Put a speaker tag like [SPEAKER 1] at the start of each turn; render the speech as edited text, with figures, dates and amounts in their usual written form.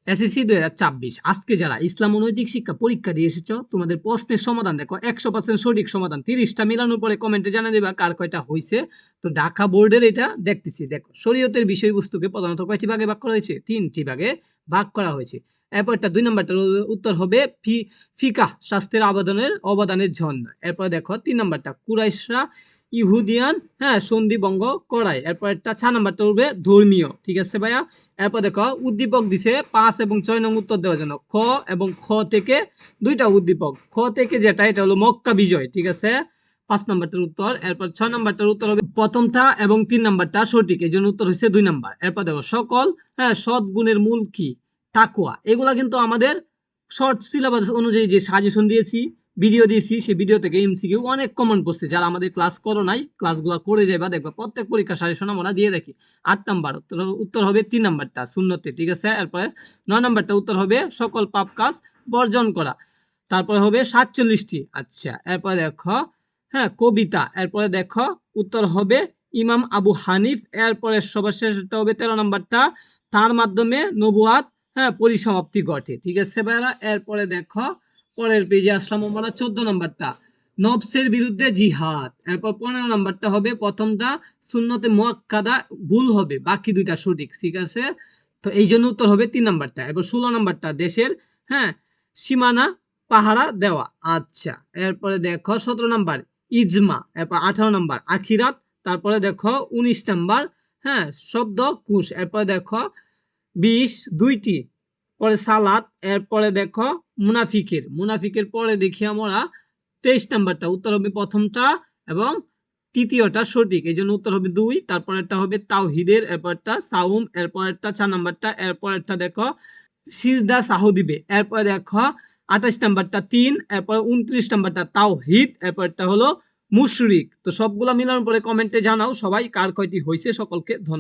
[SPEAKER 1] SSC 2024 আজকে যারা ইসলাম ও নৈতিক শিক্ষা পরীক্ষা দিয়ে এসেছো তোমাদের প্রশ্নের সমাধান দেখো 100% সঠিক সমাধান 30টা মিলানোর পরে কমেন্টে জানিয়ে দেবা কার কয়টা হয়েছে। তো ঢাকা বোর্ডের এটা দেখতেছি, দেখো শরীয়তের বিষয়বস্তুকে প্রধানত কয়টি ভাগে ভাগ করা হয়েছে? 3টি ভাগে ভাগ করা হয়েছে। এরপরটা 2 নম্বরটার উত্তর হবে ফিকাহ শাস্ত্রের অবদানের জন্য। এরপর দেখো 3 নম্বরটা কুরাইশরা ইহুদিয়ান সন্ধি ভঙ্গ করায়। এরপর একটা 4 নম্বরটা হবে ধর্মীয়। ঠিক আছে ভাইয়া। এরপর দেখো উদ্দীপক দিছে 5 এবং 6 নং উত্তর দেওয়ার জন্য। খ এবং খ থেকে দুইটা উদ্দীপক, খ থেকে যেটা এটা হলো মক্কা বিজয়। ঠিক আছে, 5 নম্বরটার উত্তর। এরপর 6 নম্বরটার উত্তর হবে প্রথমটা এবং 3 নম্বরটা সঠিক, এই জন্য উত্তর হচ্ছে 2 নম্বর। এরপর দেখো সকল সৎ গুণের মূল কি? তাকওয়া। এগুলা কিন্তু আমাদের শর্ট সিলেবাস অনুযায়ী যে সাজেশন দিয়েছি, ভিডিও দিয়েছি, সেই ভিডিও থেকে এমসিকিউ অনেক কমন পড়ছে। যারা আমাদের ক্লাস করো নাই, ক্লাসগুলো করে যাইবা, দেখবা প্রত্যেক পরীক্ষা সাজেশন আমরা দিয়ে রাখি। 8 নাম্বার উত্তর হবে 3 নাম্বারটা সুন্নতে। ঠিক আছে, এরপরে 9 নাম্বারটা উত্তর হবে সকল পাপ কাজ বর্জন করা। তারপরে হবে 47টি। আচ্ছা, এরপরে দেখো কবিতা। এরপরে দেখো উত্তর হবে ইমাম আবু হানিফ। এরপরে সবার শেষটা হবে 13 নাম্বারটা, তার মাধ্যমে নবুয়াত পরিসমাপ্তি ঘটে। ঠিক আছে ভাইরা। এরপরে দেখো পরের পেজে আসলাম আমরা 14 নাম্বারটা নফসের বিরুদ্ধে জিহাদ। এরপর 15 নাম্বারটা হবে প্রথমটা সুন্নতে মুআক্কাদা ভুল হবে, বাকি দুইটা সঠিক। ঠিক আছে, তো এই জন্য উত্তর হবে 3 নাম্বারটা। এরপর 16 নাম্বারটা দেশের সীমানা পাহারা দেওয়া। আচ্ছা, এরপরে দেখো 17 নাম্বার ইজমা। এরপর 18 নাম্বার আখিরাত। তারপরে দেখো 19 নাম্বার শব্দ কুশ। এরপরে দেখো 20 দুইটি। পরে সালাত। এরপরে দেখো মুনাফিকের পরে দেখি আমরা 23 নাম্বারটা উত্তর হবে প্রথমটা এবং তৃতীয়টা সঠিক, এই জন্য উত্তর হবে 2। তারপরেরটা হবে তাওহিদের। এরপরটা সাউম। এরপরেরটা 4 নাম্বারটা। এরপরেরটা দেখো সিজদা সাহু দিবে। এরপরে দেখো 28 নাম্বারটা 3। এরপরে 29 নাম্বারটা তাওহিদ। এরপরটা হলো মুশরিক। তো সবগুলা মিলানোর পরে কমেন্টে জানাও সবাই কার কয়টি হয়েছে। সকলকে ধন্যবাদ।